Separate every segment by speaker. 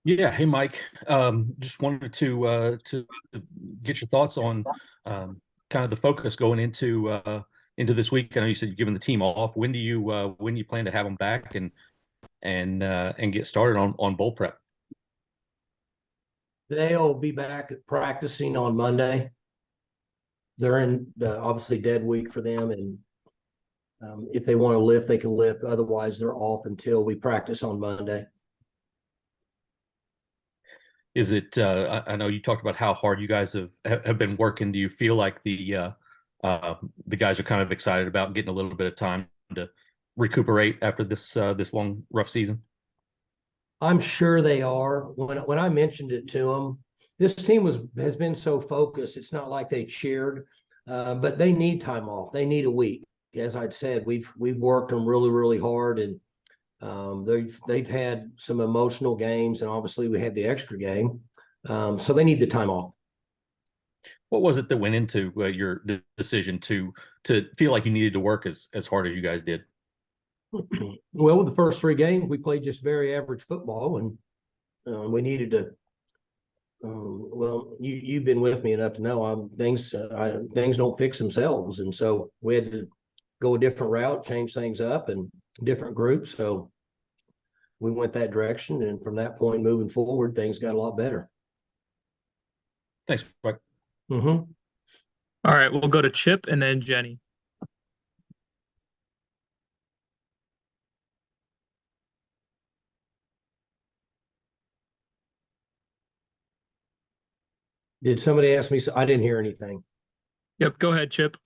Speaker 1: Yeah, hey Mike. Just wanted to get your thoughts on kind of the focus going into this week. I know you said you're giving the team off. When do you plan to have them back and get started on bowl prep?
Speaker 2: They'll be back practicing on Monday. They're in obviously dead week for them, and if they want to lift, they can lift. Otherwise, they're off until we practice on Monday.
Speaker 1: Is it? I know you talked about how hard you guys have been working. Do you feel like the guys are kind of excited about getting a little bit of time to recuperate after this long rough season?
Speaker 2: I'm sure they are. When I mentioned it to them, this team has been so focused. It's not like they cheered, but they need time off. They need a week. As I'd said, we've worked them really hard, and they've had some emotional games, and obviously we had the extra game, so they need the time off.
Speaker 1: What was it that went into your decision to feel like you needed to work as hard as you guys did?
Speaker 2: Well, the first three games we played just very average football, and we needed to. Well, you've been with me enough to know things don't fix themselves, and so we had to go a different route, change things up, and different groups. So we went that direction, and from that point moving forward, things got a lot better.
Speaker 1: Thanks, Mike.
Speaker 2: Mm-hmm.
Speaker 3: All right, we'll go to Chip and then Jenny.
Speaker 2: Did somebody ask me? I didn't hear anything.
Speaker 3: Yep, go ahead, Chip.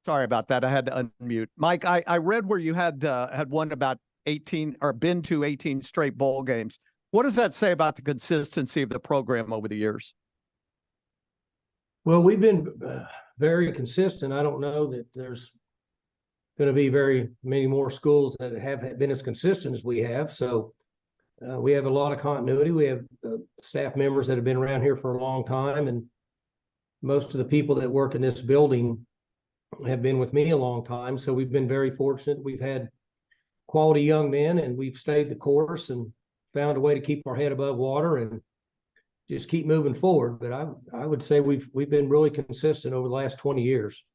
Speaker 4: Sorry about that. I had to unmute. Mike, I read where you had won about 18 or been to 18 straight bowl games. What does that say about the consistency of the program over the years?
Speaker 2: Well, we've been very consistent. I don't know that there's going to be very many more schools that have been as consistent as we have. So we have a lot of continuity. We have staff members that have been around here for a long time, and most of the people that work in this building have been with me a long time. So we've been very fortunate. We've had quality young men, and we've stayed the course and found a way to keep our head above water and just keep moving forward. But I would say we've been really consistent over the last 20 years.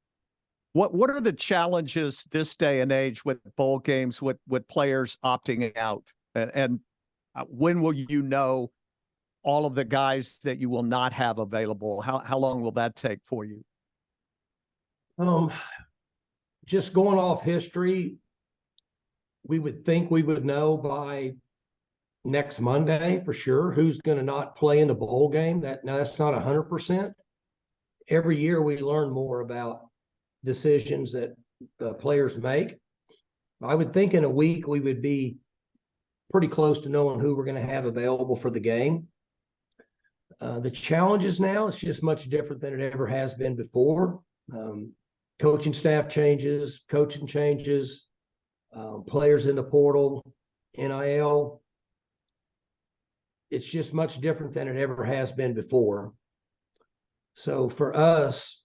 Speaker 4: What are the challenges this day and age with bowl games with players opting out? And when will you know all of the guys that you will not have available? How long will that take for you?
Speaker 2: Just going off history, we would think we would know by next Monday for sure who's going to not play in the bowl game. That's not 100%. Every year we learn more about decisions that players make. I would think in a week we would be pretty close to knowing who we're going to have available for the game. The challenges now, it's just much different than it ever has been before. Coaching staff changes, coaching changes, players in the portal, NIL. It's just much different than it ever has been before. So for us,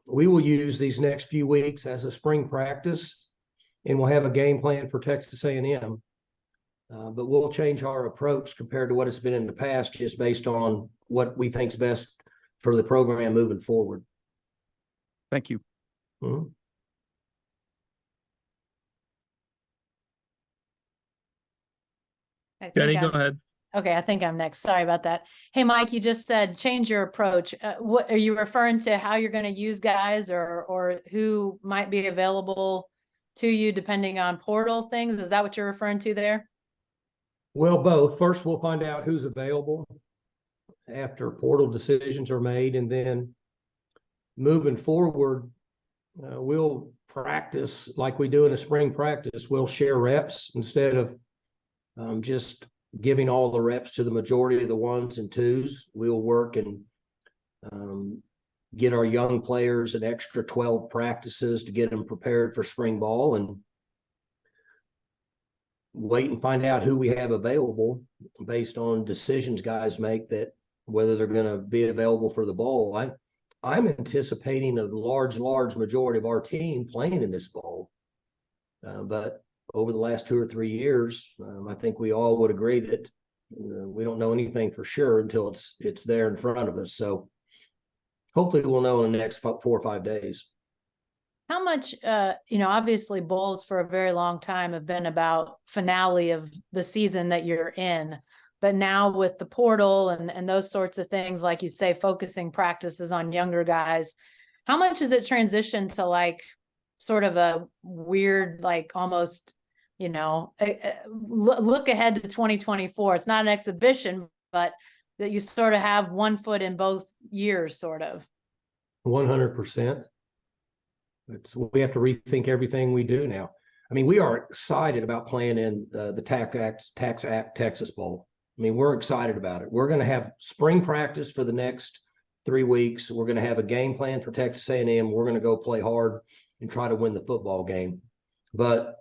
Speaker 2: we will use these next few weeks as a spring practice, and we'll have a game plan for Texas A&M. But we'll change our approach compared to what it's been in the past, just based on what we think's best for the program moving forward.
Speaker 4: Thank you.
Speaker 2: Mm-hmm.
Speaker 3: Jenny, go ahead.
Speaker 5: Okay, I think I'm next. Sorry about that. Hey, Mike, you just said change your approach. What are you referring to? How you're going to use guys, or who might be available to you depending on portal things? Is that what you're referring to there?
Speaker 2: Well, both. First, we'll find out who's available after portal decisions are made, and then moving forward, we'll practice like we do in a spring practice. We'll share reps instead of just giving all the reps to the majority of the ones and twos. We'll work and get our young players an extra 12 practices to get them prepared for spring ball, and wait and find out who we have available based on decisions guys make, that whether they're going to be available for the bowl. I'm anticipating a large majority of our team playing in this bowl, but over the last 2 or 3 years, I think we all would agree that we don't know anything for sure until it's there in front of us. So hopefully we'll know in the next 4 or 5 days.
Speaker 5: How much, obviously bowls for a very long time have been about finale of the season that you're in, but now with the portal and those sorts of things, like you say, focusing practices on younger guys, how much has it transitioned to like sort of a weird, like almost, look ahead to 2024. It's not an exhibition, but that you sort of have one foot in both years, sort of.
Speaker 2: 100%. We have to rethink everything we do now. I mean, we are excited about playing in the Tax Act Texas Bowl. I mean, we're excited about it. We're going to have spring practice for the next 3 weeks. We're going to have a game plan for Texas A&M. We're going to go play hard and try to win the football game. But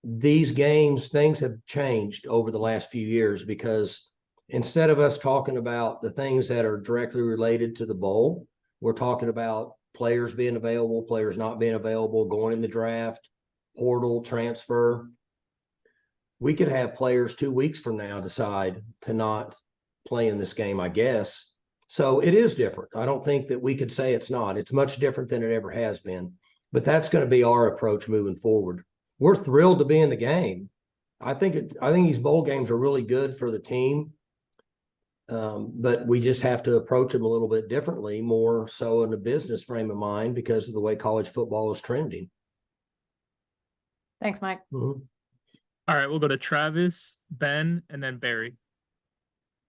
Speaker 2: these games, things have changed over the last few years, because instead of us talking about the things that are directly related to the bowl, we're talking about players being available, players not being available, going in the draft, portal, transfer. We could have players 2 weeks from now decide to not play in this game, I guess. So it is different. I don't think that we could say it's not. It's much different than it ever has been. But that's going to be our approach moving forward. We're thrilled to be in the game. I think these bowl games are really good for the team. But we just have to approach them a little bit differently, more so in a business frame of mind, because of the way college football is trending.
Speaker 5: Thanks, Mike.
Speaker 2: Mm-hmm.
Speaker 3: All right, we'll go to Travis, Ben, and then Barry.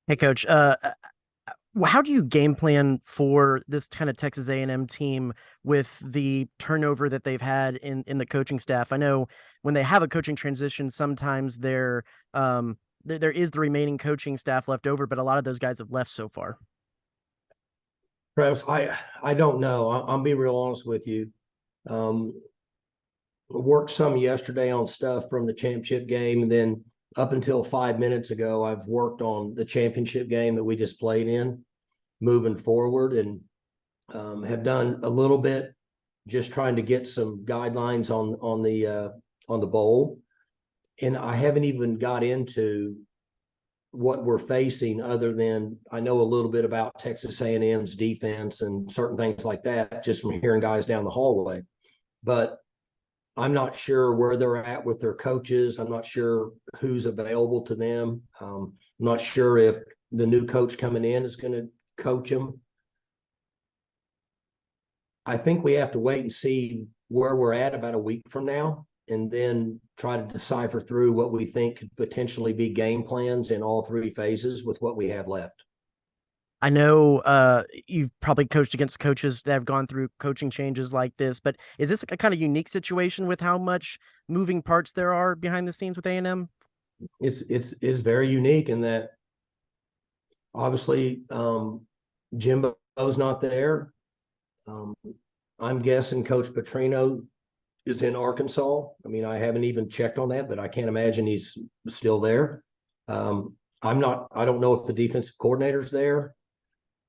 Speaker 6: Hey, Coach. How do you game plan for this kind of Texas A&M team with the turnover that they've had in the coaching staff? I know when they have a coaching transition, sometimes there is the remaining coaching staff left over, but a lot of those guys have left so far.
Speaker 2: Travis, I don't know. I'm being real honest with you. Worked some yesterday on stuff from the championship game, and then up until 5 minutes ago, I've worked on the championship game that we just played in, moving forward, and have done a little bit just trying to get some guidelines on the bowl. And I haven't even got into what we're facing, other than I know a little bit about Texas A&M's defense and certain things like that, just from hearing guys down the hallway. But I'm not sure where they're at with their coaches. I'm not sure who's available to them. I'm not sure if the new coach coming in is going to coach them. I think we have to wait and see where we're at about a week from now, and then try to decipher through what we think could potentially be game plans in all 3 phases with what we have left.
Speaker 6: I know you've probably coached against coaches that have gone through coaching changes like this, but is this a kind of unique situation with how much moving parts there are behind the scenes with A&M?
Speaker 2: It's very unique in that obviously Jimbo's not there. I'm guessing Coach Petrino is in Arkansas. I mean, I haven't even checked on that, but I can't imagine he's still there. I don't know if the defensive coordinator's there.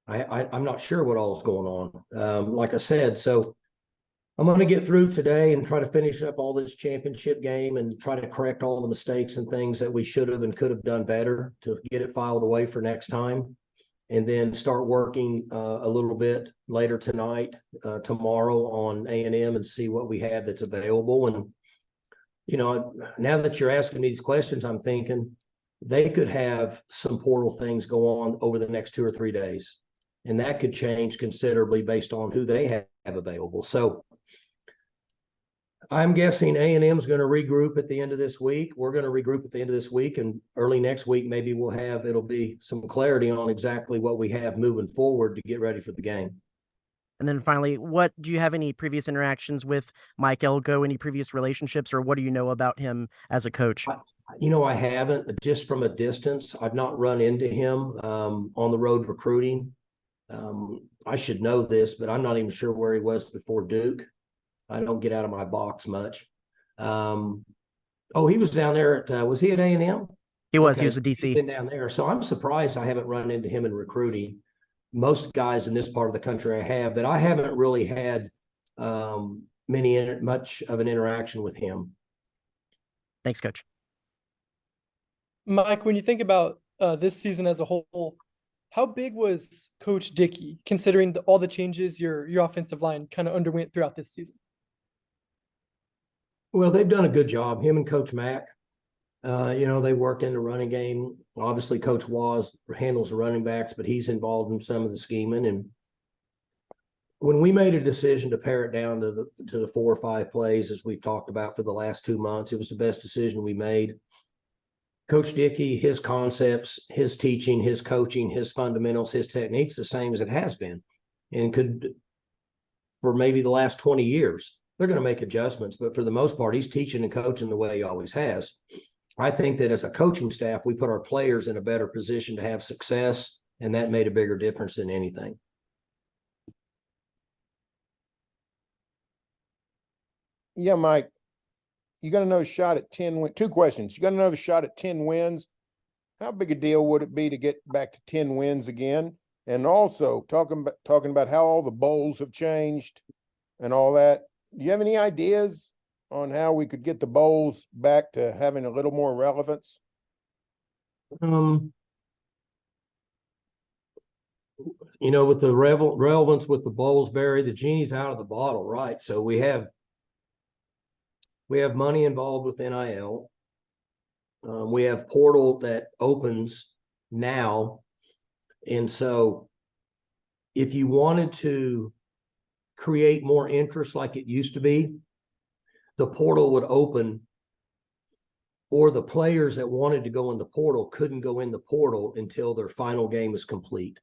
Speaker 2: I'm not sure what all is going on. Like I said, so I'm going to get through today and try to finish up all this championship game and try to correct all the mistakes and things that we should have and could have done better to get it filed away for next time. And then start working a little bit later tonight, tomorrow on A&M, and see what we have that's available. And, now that you're asking these questions, I'm thinking they could have some portal things go on over the next 2 or 3 days. And that could change considerably based on who they have available. So I'm guessing A&M is going to regroup at the end of this week. We're going to regroup at the end of this week, and early next week, maybe it'll be some clarity on exactly what we have moving forward to get ready for the game.
Speaker 6: And then finally, do you have any previous interactions with Mike Elko, any previous relationships, or what do you know about him as a coach?
Speaker 2: I haven't, just from a distance. I've not run into him on the road recruiting. I should know this, but I'm not even sure where he was before Duke. I don't get out of my box much. He was down there was he at A&M?
Speaker 6: He was.
Speaker 2: Okay,
Speaker 6: he was the DC.
Speaker 2: He's been down there. So I'm surprised I haven't run into him in most guys in this part of the country I have, but I haven't really had much of an interaction with him.
Speaker 6: Thanks, Coach.
Speaker 7: Mike, when you think about this season as a whole, how big was Coach Dickey, considering all the changes your offensive line kind of underwent throughout this season?
Speaker 2: Well, they've done a good job. Him and Coach Mack, they work in the running game. Obviously, Coach Waz handles the running backs, but he's involved in some of the scheming. And when we made a decision to pare it down to the 4 or 5 plays, as we've talked about for the last 2 months, it was the best decision we made. Coach Dickey, his concepts, his teaching, his coaching, his fundamentals, his techniques, the same as it has been, and could for maybe the last 20 years. They're going to make adjustments, but for the most part, he's teaching and coaching the way he always has. I think that as a coaching staff, we put our players in a better position to have success, and that made a bigger difference than anything.
Speaker 8: Yeah, Mike, you got another shot at 10 wins. 2 questions. You got another shot at 10 wins. How big a deal would it be to get back to 10 wins again? And also talking about how all the bowls have changed and all that. Do you have any ideas on how we could get the bowls back to having a little more relevance?
Speaker 2: With the relevance with the bowls, Barry, the genie's out of the bottle, right? So we have money involved with NIL. We have portal that opens now. And so if you wanted to create more interest like it used to be, the portal would open, or the players that wanted to go in the portal couldn't go in the portal until their final game is complete.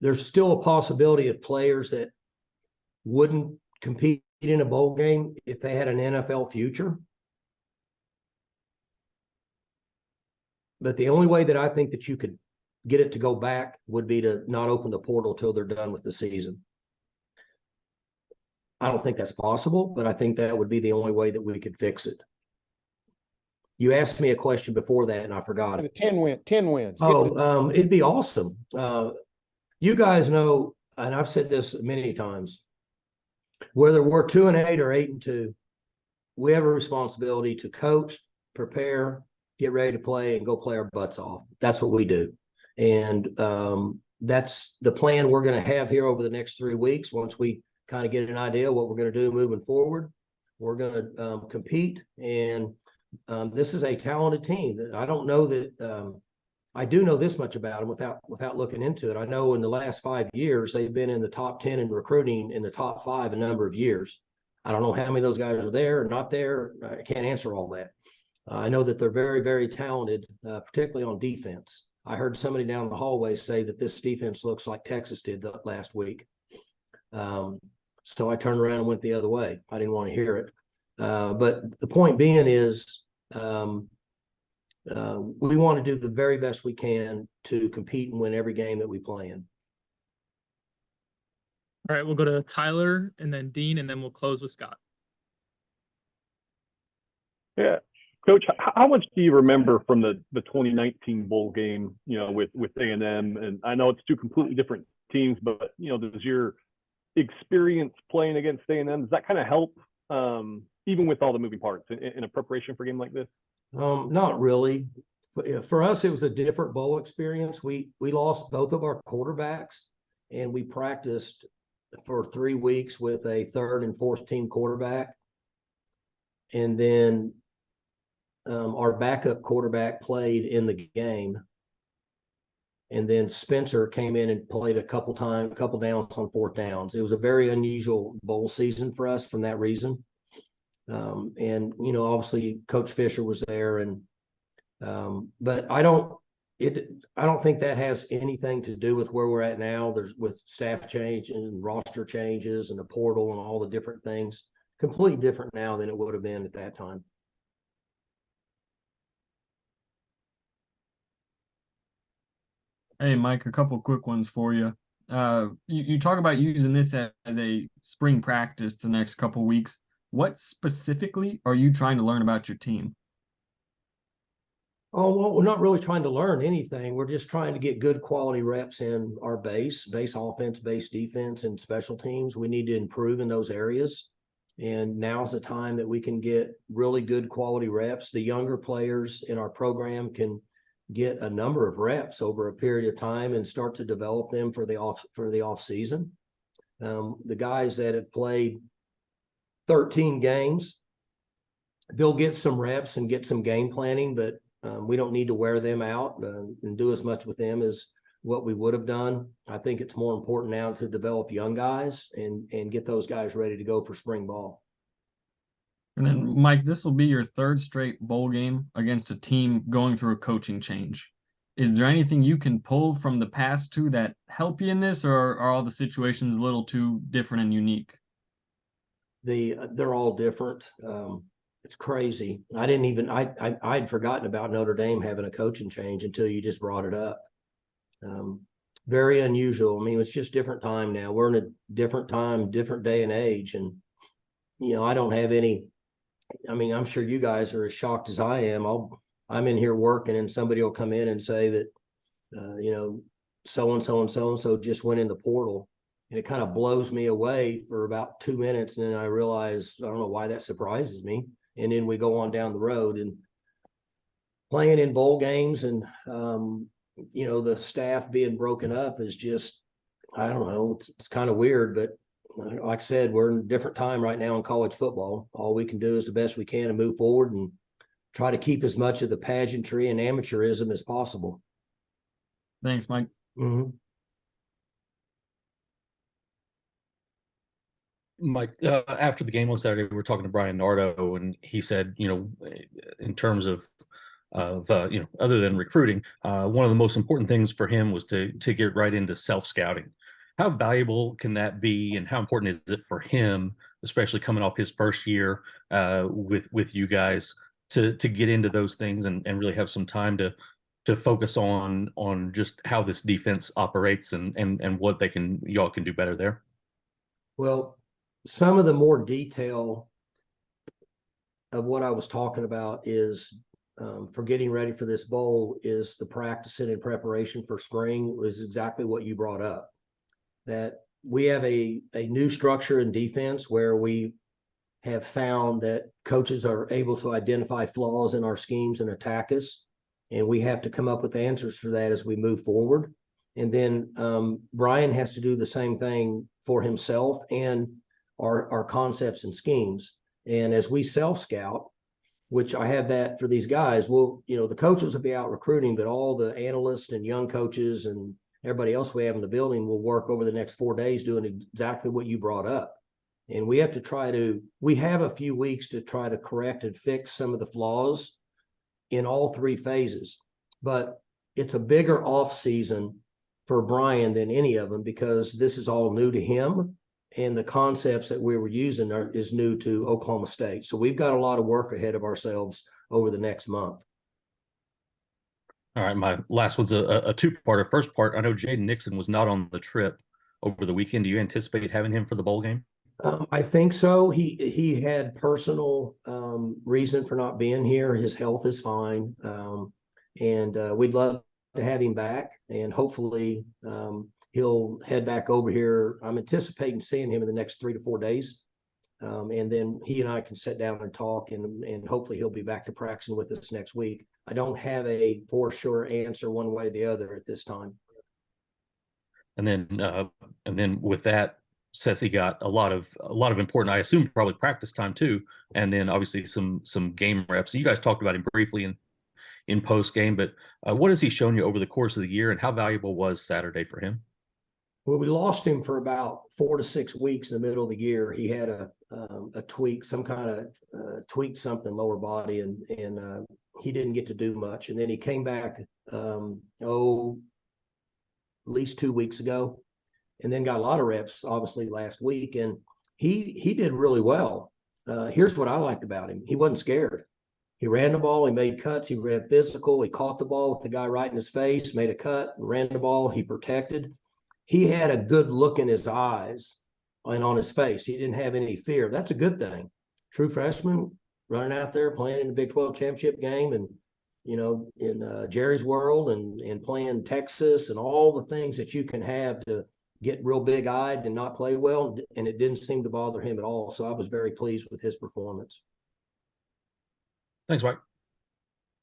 Speaker 2: There's still a possibility of players that wouldn't compete in a bowl game if they had an NFL future. But the only way that I think that you could get it to go back would be to not open the portal till they're done with the season. I don't think that's possible, but I think that would be the only way that we could fix it. You asked me a question before that and I forgot it.
Speaker 8: 10 wins.
Speaker 2: Oh, it'd be awesome. You guys know, and I've said this many times, whether we're 2-8 or 8-2, we have a responsibility to coach, prepare, get ready to play, and go play our butts off. That's what we do. And that's the plan we're going to have here over the next 3 weeks. Once we kind of get an idea what we're going to do moving forward, we're going to compete. And this is a talented team. I don't know that I do know this much about them without looking into it. I know in the last 5 years, they've been in the top 10 in recruiting, in the top 5 a number of years. I don't know how many of those guys are there or not there. I can't answer all that. I know that they're very, very talented, particularly on defense. I heard somebody down the hallway say that this defense looks like Texas did last week. So I turned around and went the other way. I didn't want to hear it. But the point being is we want to do the very best we can to compete and win every game that we play in.
Speaker 3: All right, we'll go to Tyler and then Dean, and then we'll close with Scott.
Speaker 9: Yeah. Coach, how much do you remember from the 2019 bowl game, with A&M? And I know it's 2 completely different teams, but, does your experience playing against A&M, does that kind of help, even with all the moving parts in a preparation for a game like this?
Speaker 2: Not really. For us, it was a different bowl experience. We lost both of our quarterbacks, and we practiced for 3 weeks with a 3rd and 4th team quarterback. And then our backup quarterback played in the game. And then Spencer came in and played a couple downs on 4th downs. It was a very unusual bowl season for us from that reason. And, obviously Coach Fisher was there, and but I don't think that has anything to do with where we're at now. There's with staff change and roster changes and the portal and all the different things, completely different now than it would have been at that time.
Speaker 10: Hey, Mike, a couple quick ones for you. You talk about using this as a spring practice the next couple weeks. What specifically are you trying to learn about your team?
Speaker 2: Oh, well, we're not really trying to learn anything. We're just trying to get good quality reps in our base offense, base defense, and special teams. We need to improve in those areas. And now's the time that we can get really good quality reps. The younger players in our program can get a number of reps over a period of time and start to develop them for the off season. The guys that have played 13 games, they'll get some reps and get some game planning, but we don't need to wear them out and do as much with them as what we would have done. I think it's more important now to develop young guys and get those guys ready to go for spring ball.
Speaker 10: And then, Mike, this will be your third straight bowl game against a team going through a coaching change. Is there anything you can pull from the past two that help you in this, or are all the situations a little too different and unique?
Speaker 2: They're all different. It's crazy. I'd forgotten about Notre Dame having a coaching change until you just brought it up. Very unusual. I mean, it's just different time now. We're in a different time, different day and age. And, I don't have any, I'm sure you guys are as shocked as I am. I'm in here working and somebody will come in and say that, so-and-so and so-and-so just went in the portal. And it kind of blows me away for about 2 minutes. And then I realize, I don't know why that surprises me. And then we go on down the road and playing in bowl games and, the staff being broken up is just, I don't know, it's kind of weird, but like I said, we're in a different time right now in college football. All we can do is the best we can and move forward and try to keep as much of the pageantry and amateurism as possible.
Speaker 10: Thanks, Mike.
Speaker 2: Mm-hmm.
Speaker 1: Mike, after the game on Saturday, we were talking to Brian Nardo, and he said, in terms of other than recruiting, one of the most important things for him was to get right into self-scouting. How valuable can that be, and how important is it for him, especially coming off his first year with you guys, to get into those things and really have some time to focus on just how this defense operates and what y'all can do better there?
Speaker 2: Well, some of the more detail of what I was talking about is for getting ready for this bowl is the practicing and preparation for spring was exactly what you brought up. That we have a new structure in defense where we have found that coaches are able to identify flaws in our schemes and attack us. And we have to come up with answers for that as we move forward. And then Brian has to do the same thing for himself and our concepts and schemes. And as we self-scout, which I have that for these guys, the coaches will be out recruiting, but all the analysts and young coaches and everybody else we have in the building will work over the next 4 days doing exactly what you brought up. And we have we have a few weeks to try to correct and fix some of the flaws in all three phases. But it's a bigger off season for Brian than any of them because this is all new to him. And the concepts that we were using is new to Oklahoma State. So we've got a lot of work ahead of ourselves over the next month.
Speaker 1: All right, my last one's a two-parter. First part, I know Jaden Nixon was not on the trip over the weekend. Do you anticipate having him for the bowl game?
Speaker 2: I think so. He had personal reason for not being here. His health is fine. And we'd love to have him back. And hopefully he'll head back over here. I'm anticipating seeing him in the next 3 to 4 days. And then he and I can sit down and talk and hopefully he'll be back to practicing with us next week. I don't have a for sure answer one way or the other at this time.
Speaker 1: And then with that, Ceci got a lot of important, I assume probably practice time too, and then obviously some game reps. So you guys talked about him briefly in post game, but what has he shown you over the course of the year, and how valuable was Saturday for him?
Speaker 2: Well, we lost him for about 4 to 6 weeks in the middle of the year. He had a tweak, some kind of tweaked something lower body, and he didn't get to do much. And then he came back, at least 2 weeks ago, and then got a lot of reps, obviously, last week. And he did really well. Here's what I liked about him. He wasn't scared. He ran the ball. He made cuts. He ran physical. He caught the ball with the guy right in his face, made a cut, ran the ball. He protected. He had a good look in his eyes and on his face. He didn't have any fear. That's a good thing. True freshman running out there playing in the Big 12 championship game and in Jerry's world and playing Texas and all the things that you can have to get real big eyed and not play well. And it didn't seem to bother him at all. So I was very pleased with his performance.
Speaker 1: Thanks, Mike.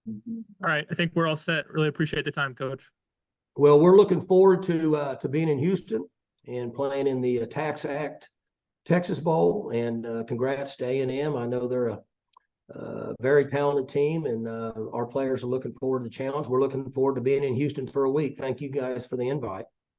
Speaker 3: All right, I think we're all set. Really appreciate the time, Coach.
Speaker 2: Well, we're looking forward to being in Houston and playing in the Tax Act Texas Bowl. And congrats to A&M. I know they're a very talented team, and our players are looking forward to the challenge. We're looking forward to being in Houston for a week. Thank you guys for the invite.